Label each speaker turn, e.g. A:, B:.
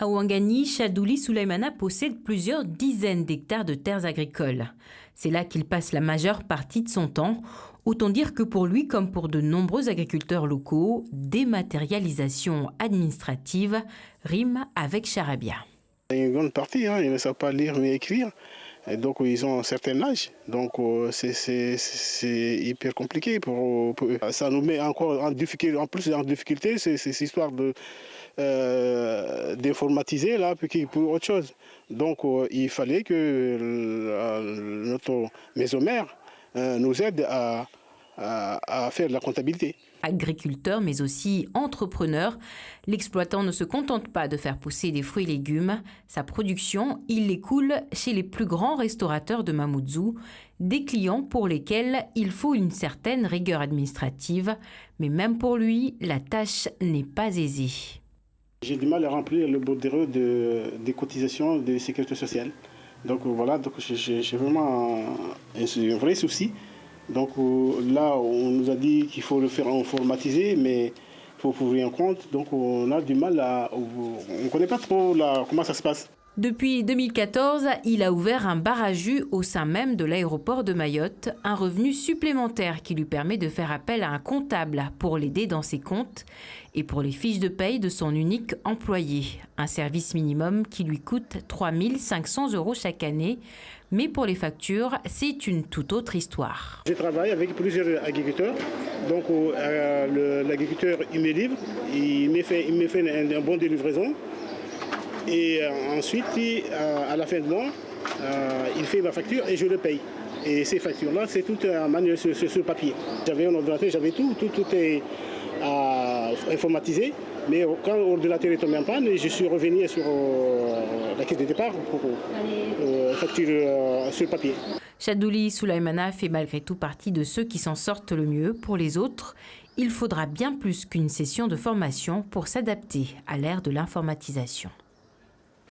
A: À Ouangani, Chadouli Souleymana possède plusieurs dizaines d'hectares de terres agricoles. C'est là qu'il passe la majeure partie de son temps. Autant dire que pour lui, comme pour de nombreux agriculteurs locaux, dématérialisation administrative rime avec charabia.
B: Une grande partie, ils ne savent pas lire ni écrire. Et donc ils ont un certain âge, donc c'est hyper compliqué pour eux. Ça nous met encore en difficulté, en plus en difficulté, c'est cette histoire d'informatiser là pour autre chose. Donc il fallait que notre maison mère nous aide à faire de la comptabilité.
A: Agriculteur mais aussi entrepreneur, l'exploitant ne se contente pas de faire pousser des fruits et légumes. Sa production, il l'écoule chez les plus grands restaurateurs de Mamoudzou, des clients pour lesquels il faut une certaine rigueur administrative. Mais même pour lui, la tâche n'est pas aisée.
B: J'ai du mal à remplir le bordereau des cotisations de sécurité sociale. Donc voilà, donc j'ai vraiment un vrai souci. Donc là, on nous a dit qu'il faut le faire informatiser, mais il faut rien compte. Donc on a du mal on ne connaît pas trop comment ça se passe.
A: Depuis 2014, il a ouvert un bar à jus au sein même de l'aéroport de Mayotte, un revenu supplémentaire qui lui permet de faire appel à un comptable pour l'aider dans ses comptes et pour les fiches de paye de son unique employé. Un service minimum qui lui coûte 3 500 € chaque année. Mais pour les factures, c'est une toute autre histoire.
B: Je travaille avec plusieurs agriculteurs. Donc l'agriculteur, il me livre, il me fait un bon de livraison. Et ensuite, à la fin de mois, il fait ma facture et je le paye. Et ces factures-là, c'est tout manuel sur papier. J'avais un ordinateur, j'avais tout est informatisé. Mais quand l'ordinateur est tombé en panne, je suis revenu sur la caisse de départ pour facture sur papier.
A: Chadouli Souleymana fait malgré tout partie de ceux qui s'en sortent le mieux. Pour les autres, il faudra bien plus qu'une session de formation pour s'adapter à l'ère de l'informatisation.